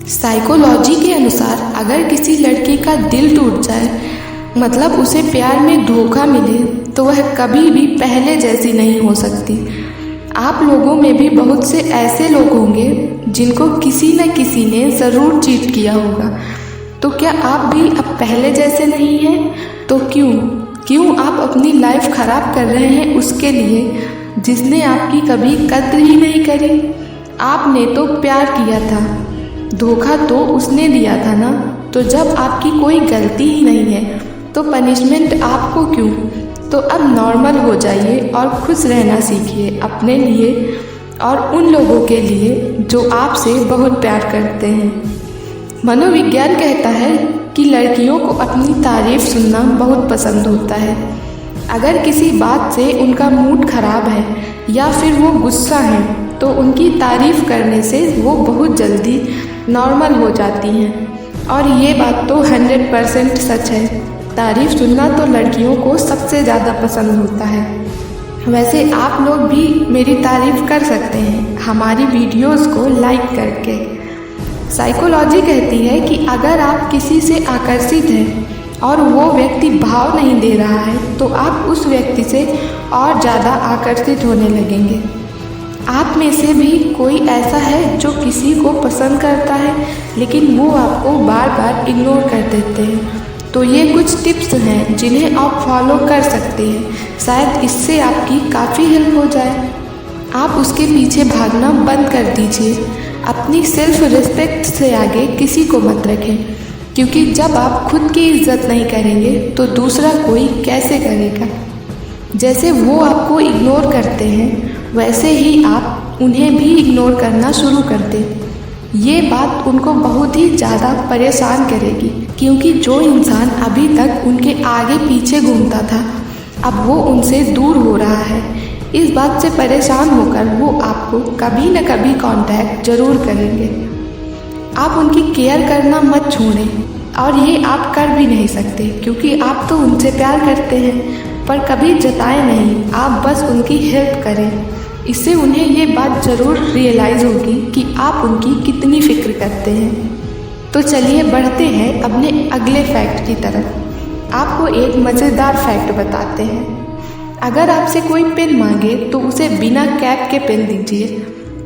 Psychology के अनुसार अगर किसी लड़की का दिल टूट जाए, मतलब उसे प्यार में धोखा मिले, तो वह कभी भी पहले जैसी नहीं हो सकती। आप लोगों में भी बहुत से ऐसे लोग होंगे जिनको किसी न किसी ने ज़रूर चीट किया होगा। तो क्या आप भी अब पहले जैसे नहीं हैं? तो क्यों आप अपनी लाइफ ख़राब कर रहे हैं उसके लिए जिसने आपकी कभी कद्र ही नहीं करी? आपने तो प्यार किया था, धोखा तो उसने दिया था ना। तो जब आपकी कोई गलती ही नहीं है तो पनिशमेंट आपको क्यों? तो अब नॉर्मल हो जाइए और खुश रहना सीखिए, अपने लिए और उन लोगों के लिए जो आपसे बहुत प्यार करते हैं। मनोविज्ञान कहता है कि लड़कियों को अपनी तारीफ सुनना बहुत पसंद होता है। अगर किसी बात से उनका मूड खराब है या फिर वो गुस्सा है तो उनकी तारीफ करने से वो बहुत जल्दी नॉर्मल हो जाती हैं। और ये बात तो 100% सच है। तारीफ सुनना तो लड़कियों को सबसे ज़्यादा पसंद होता है। वैसे आप लोग भी मेरी तारीफ कर सकते हैं हमारी वीडियोस को लाइक करके। साइकोलॉजी कहती है कि अगर आप किसी से आकर्षित हैं और वो व्यक्ति भाव नहीं दे रहा है तो आप उस व्यक्ति से और ज़्यादा आकर्षित होने लगेंगे। आप में से भी कोई ऐसा है जो किसी को पसंद करता है लेकिन वो आपको बार बार इग्नोर कर देते हैं? तो ये कुछ टिप्स हैं जिन्हें आप फॉलो कर सकते हैं। शायद इससे आपकी काफ़ी हेल्प हो जाए। आप उसके पीछे भागना बंद कर दीजिए। अपनी सेल्फ रिस्पेक्ट से आगे किसी को मत रखें, क्योंकि जब आप खुद की इज्जत नहीं करेंगे तो दूसरा कोई कैसे करेगा। जैसे वो आपको इग्नोर करते हैं वैसे ही आप उन्हें भी इग्नोर करना शुरू कर दें। ये बात उनको बहुत ही ज़्यादा परेशान करेगी, क्योंकि जो इंसान अभी तक उनके आगे पीछे घूमता था अब वो उनसे दूर हो रहा है। इस बात से परेशान होकर वो आपको कभी न कभी कांटेक्ट जरूर करेंगे। आप उनकी केयर करना मत छोड़ें, और ये आप कर भी नहीं सकते क्योंकि आप तो उनसे प्यार करते हैं, पर कभी जताएं नहीं, आप बस उनकी हेल्प करें। इससे उन्हें ये बात ज़रूर रियलाइज़ होगी कि आप उनकी कितनी फ़िक्र करते हैं। तो चलिए बढ़ते हैं अपने अगले फैक्ट की तरफ। आपको एक मज़ेदार फैक्ट बताते हैं। अगर आपसे कोई पेन मांगे तो उसे बिना कैप के पेन दीजिए,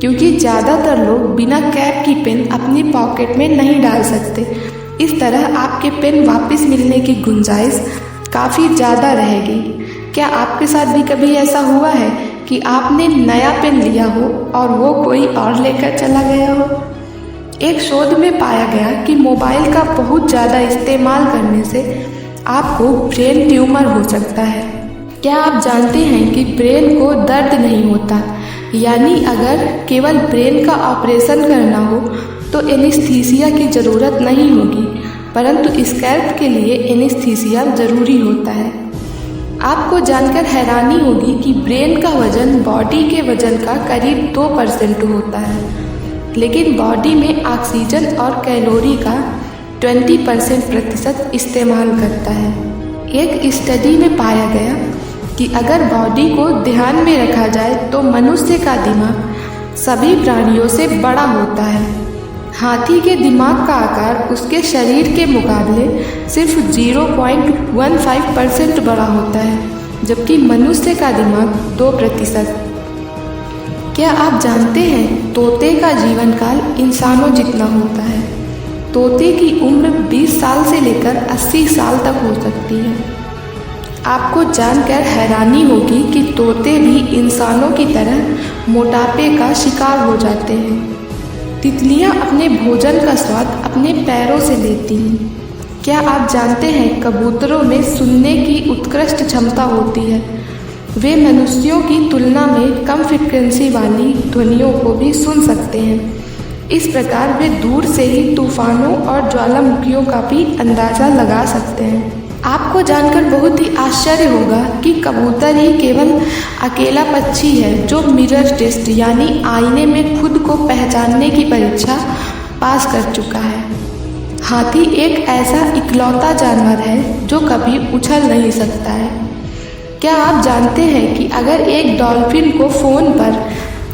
क्योंकि ज़्यादातर लोग बिना कैप की पेन अपनी पॉकेट में नहीं डाल सकते। इस तरह आपके पेन वापस मिलने की गुंजाइश काफ़ी ज़्यादा रहेगी। क्या आपके साथ भी कभी ऐसा हुआ है कि आपने नया पेन लिया हो और वो कोई और लेकर चला गया हो? एक शोध में पाया गया कि मोबाइल का बहुत ज़्यादा इस्तेमाल करने से आपको ब्रेन ट्यूमर हो सकता है। क्या आप जानते हैं कि ब्रेन को दर्द नहीं होता, यानी अगर केवल ब्रेन का ऑपरेशन करना हो तो एनेस्थीसिया की ज़रूरत नहीं होगी, परंतु स्कैल्प के लिए एनेस्थीसिया ज़रूरी होता है। आपको जानकर हैरानी होगी कि ब्रेन का वजन बॉडी के वजन का करीब 2% होता है, लेकिन बॉडी में ऑक्सीजन और कैलोरी का 20% इस्तेमाल करता है। एक स्टडी में पाया गया कि अगर बॉडी को ध्यान में रखा जाए तो मनुष्य का दिमाग सभी प्राणियों से बड़ा होता है। हाथी के दिमाग का आकार उसके शरीर के मुकाबले सिर्फ 0.15% बड़ा होता है, जबकि मनुष्य का दिमाग 2%। क्या आप जानते हैं तोते का जीवन काल इंसानों जितना होता है? तोते की उम्र 20 साल से लेकर 80 साल तक हो सकती है। आपको जानकर हैरानी होगी कि तोते भी इंसानों की तरह मोटापे का शिकार हो जाते हैं। तितलियां अपने भोजन का स्वाद अपने पैरों से लेती हैं। क्या आप जानते हैं कबूतरों में सुनने की उत्कृष्ट क्षमता होती है? वे मनुष्यों की तुलना में कम फ्रीक्वेंसी वाली ध्वनियों को भी सुन सकते हैं। इस प्रकार वे दूर से ही तूफानों और ज्वालामुखियों का भी अंदाज़ा लगा सकते हैं। आपको जानकर बहुत ही आश्चर्य होगा कि कबूतर ही केवल अकेला पक्षी है जो मिरर टेस्ट यानी आईने में खुद को पहचानने की परीक्षा पास कर चुका है। हाथी एक ऐसा इकलौता जानवर है जो कभी उछल नहीं सकता है। क्या आप जानते हैं कि अगर एक डॉल्फिन को फ़ोन पर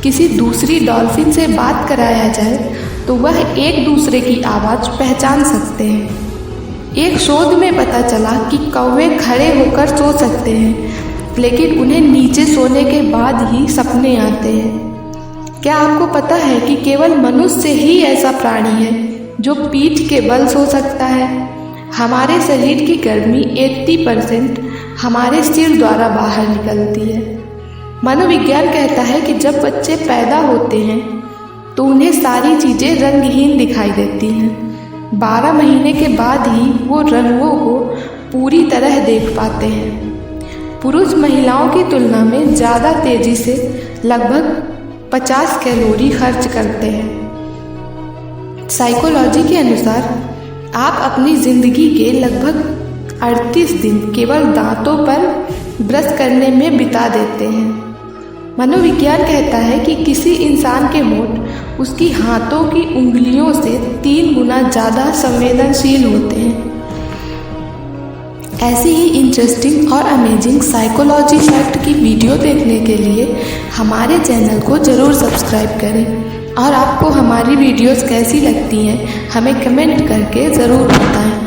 किसी दूसरी डॉल्फिन से बात कराया जाए तो वह एक दूसरे की आवाज़ पहचान सकते हैं। एक शोध में पता चला कि कौवे खड़े होकर सो सकते हैं, लेकिन उन्हें नीचे सोने के बाद ही सपने आते हैं। क्या आपको पता है कि केवल मनुष्य ही ऐसा प्राणी है जो पीठ के बल सो सकता है? हमारे शरीर की गर्मी 80% हमारे सिर द्वारा बाहर निकलती है। मनोविज्ञान कहता है कि जब बच्चे पैदा होते हैं तो उन्हें सारी चीज़ें रंगहीन दिखाई देती हैं। 12 महीने के बाद ही वो रंगों को पूरी तरह देख पाते हैं। पुरुष महिलाओं की तुलना में ज़्यादा तेज़ी से लगभग 50 कैलोरी खर्च करते हैं। साइकोलॉजी के अनुसार आप अपनी ज़िंदगी के लगभग 38 दिन केवल दांतों पर ब्रश करने में बिता देते हैं। मनोविज्ञान कहता है कि किसी इंसान के होंठ उसकी हाथों की उंगलियों से 3 गुना ज़्यादा संवेदनशील होते हैं। ऐसी ही इंटरेस्टिंग और अमेजिंग साइकोलॉजी फैक्ट की वीडियो देखने के लिए हमारे चैनल को ज़रूर सब्सक्राइब करें और आपको हमारी वीडियोस कैसी लगती हैं हमें कमेंट करके ज़रूर बताएं।